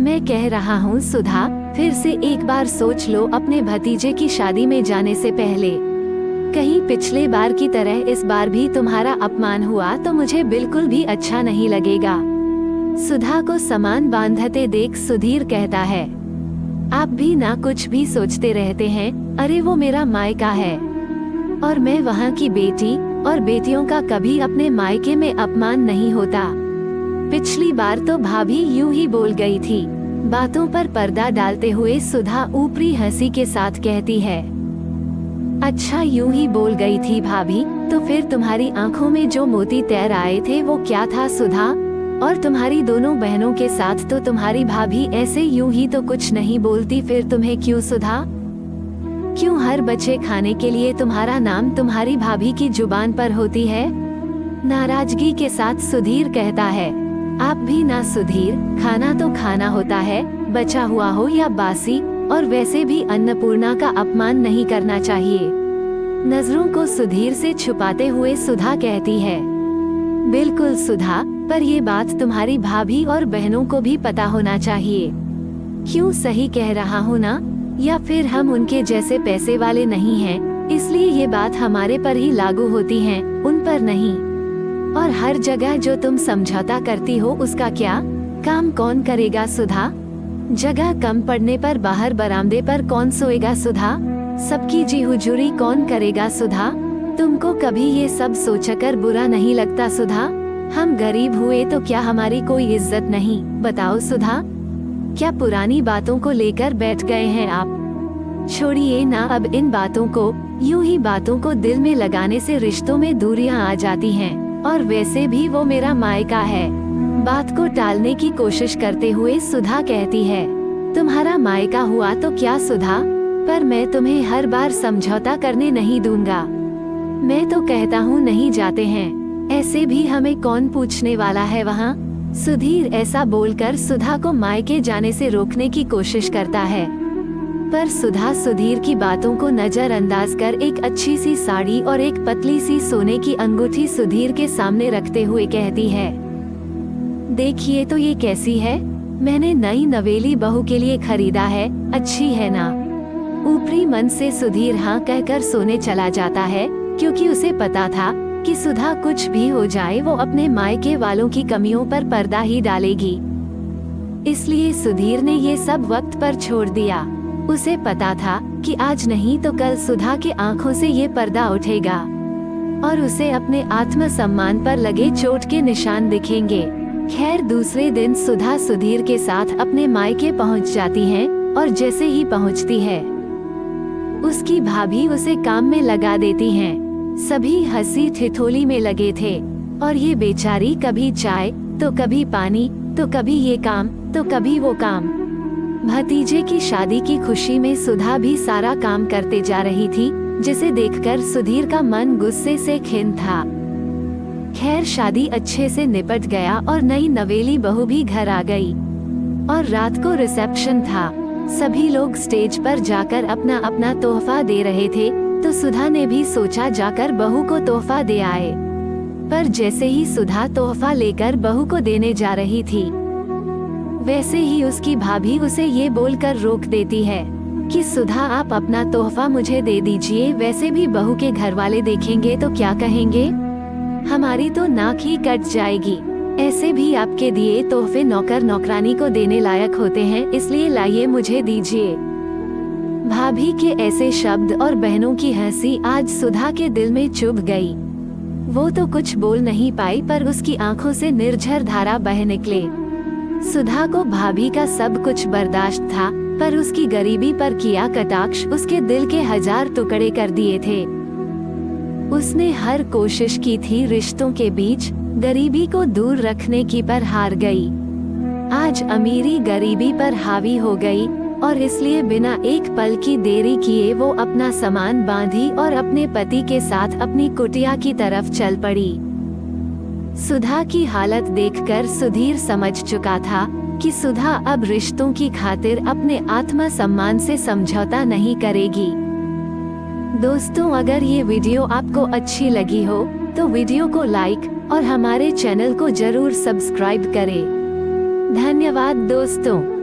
मैं कह रहा हूँ सुधा, फिर से एक बार सोच लो अपने भतीजे की शादी में जाने से पहले। कहीं पिछले बार की तरह इस बार भी तुम्हारा अपमान हुआ तो मुझे बिल्कुल भी अच्छा नहीं लगेगा। सुधा को सामान बांधते देख सुधीर कहता है, आप भी ना कुछ भी सोचते रहते हैं। अरे वो मेरा मायका है और मैं वहाँ की बेटी, और बेटियों का कभी अपने मायके में अपमान नहीं होता। पिछली बार तो भाभी यूं ही बोल गई थी। बातों पर पर्दा डालते हुए सुधा ऊपरी हंसी के साथ कहती है, अच्छा यूं ही बोल गई थी भाभी, तो फिर तुम्हारी आंखों में जो मोती तैर आए थे वो क्या था सुधा? और तुम्हारी दोनों बहनों के साथ तो तुम्हारी भाभी ऐसे यूं ही तो कुछ नहीं बोलती, फिर तुम्हें क्यों सुधा? क्यों हर बच्चे खाने के लिए तुम्हारा नाम तुम्हारी भाभी की जुबान पर होती है? नाराजगी के साथ सुधीर कहता है, आप भी ना सुधीर, खाना तो खाना होता है, बचा हुआ हो या बासी, और वैसे भी अन्नपूर्णा का अपमान नहीं करना चाहिए। नजरों को सुधीर से छुपाते हुए सुधा कहती है, बिल्कुल सुधा, पर ये बात तुम्हारी भाभी और बहनों को भी पता होना चाहिए। क्यों, सही कह रहा हूँ ना? या फिर हम उनके जैसे पैसे वाले नहीं हैं, इसलिए ये बात हमारे पर ही लागू होती है, उन पर नहीं। और हर जगह जो तुम समझौता करती हो उसका क्या काम कौन करेगा सुधा? जगह कम पड़ने पर बाहर बरामदे पर कौन सोएगा सुधा? सबकी जी हुजूरी कौन करेगा सुधा? तुमको कभी ये सब सोचकर बुरा नहीं लगता सुधा? हम गरीब हुए तो क्या हमारी कोई इज्जत नहीं? बताओ सुधा, क्या पुरानी बातों को लेकर बैठ गए हैं आप? छोड़िए ना अब इन बातों को। यूं ही बातों को दिल में लगाने से रिश्तों में दूरियां आ जाती हैं, और वैसे भी वो मेरा मायका है। बात को टालने की कोशिश करते हुए सुधा कहती है, तुम्हारा मायका हुआ तो क्या सुधा, पर मैं तुम्हें हर बार समझौता करने नहीं दूंगा। मैं तो कहता हूँ नहीं जाते हैं, ऐसे भी हमें कौन पूछने वाला है वहाँ? सुधीर ऐसा बोलकर सुधा को मायके जाने से रोकने की कोशिश करता है, पर सुधा सुधीर की बातों को नजरअंदाज कर एक अच्छी सी साड़ी और एक पतली सी सोने की अंगूठी सुधीर के सामने रखते हुए कहती है, देखिए तो ये कैसी है? मैंने नई नवेली बहू के लिए खरीदा है, अच्छी है ना? ऊपरी मन से सुधीर हाँ कहकर सोने चला जाता है, क्योंकि उसे पता था कि सुधा कुछ भी हो जाए वो अपने मायके वालों की कमियों पर पर्दा ही डालेगी। इसलिए सुधीर ने ये सब वक्त पर छोड़ दिया। उसे पता था कि आज नहीं तो कल सुधा के आंखों से ये पर्दा उठेगा और उसे अपने आत्मसम्मान पर लगे चोट के निशान दिखेंगे। खैर दूसरे दिन सुधा सुधीर के साथ अपने मायके पहुंच जाती है, और जैसे ही पहुंचती है उसकी भाभी उसे काम में लगा देती हैं। सभी हंसी ठिठोली में लगे थे, और ये बेचारी कभी चाय तो कभी पानी, तो कभी ये काम तो कभी वो काम। भतीजे की शादी की खुशी में सुधा भी सारा काम करते जा रही थी, जिसे देखकर सुधीर का मन गुस्से से खिन्न था। खैर शादी अच्छे से निपट गया और नई नवेली बहू भी घर आ गई, और रात को रिसेप्शन था। सभी लोग स्टेज पर जाकर अपना अपना तोहफा दे रहे थे, तो सुधा ने भी सोचा जाकर बहू को तोहफा दे आए। पर जैसे ही सुधा तोहफा लेकर बहू को देने जा रही थी, वैसे ही उसकी भाभी उसे ये बोलकर रोक देती है कि सुधा आप अपना तोहफा मुझे दे दीजिए, वैसे भी बहू के घर वाले देखेंगे तो क्या कहेंगे? हमारी तो नाक ही कट जाएगी। ऐसे भी आपके दिए तोहफे नौकर नौकरानी को देने लायक होते हैं, इसलिए लाइए मुझे दीजिए। भाभी के ऐसे शब्द और बहनों की हंसी आज सुधा के दिल में चुभ गई। वो तो कुछ बोल नहीं पाई, पर उसकी आंखों से निर्झर धारा बह निकले। सुधा को भाभी का सब कुछ बर्दाश्त था, पर उसकी गरीबी पर किया कटाक्ष उसके दिल के 1000 टुकड़े कर दिए थे। उसने हर कोशिश की थी रिश्तों के बीच गरीबी को दूर रखने की, पर हार गई। आज अमीरी गरीबी पर हावी हो गई, और इसलिए बिना एक पल की देरी किए वो अपना सामान बांधी और अपने पति के साथ अपनी कुटिया की तरफ चल पड़ी। सुधा की हालत देखकर सुधीर समझ चुका था कि सुधा अब रिश्तों की खातिर अपने आत्मसम्मान से समझौता नहीं करेगी। दोस्तों, अगर ये वीडियो आपको अच्छी लगी हो तो वीडियो को लाइक और हमारे चैनल को जरूर सब्सक्राइब करें। धन्यवाद दोस्तों।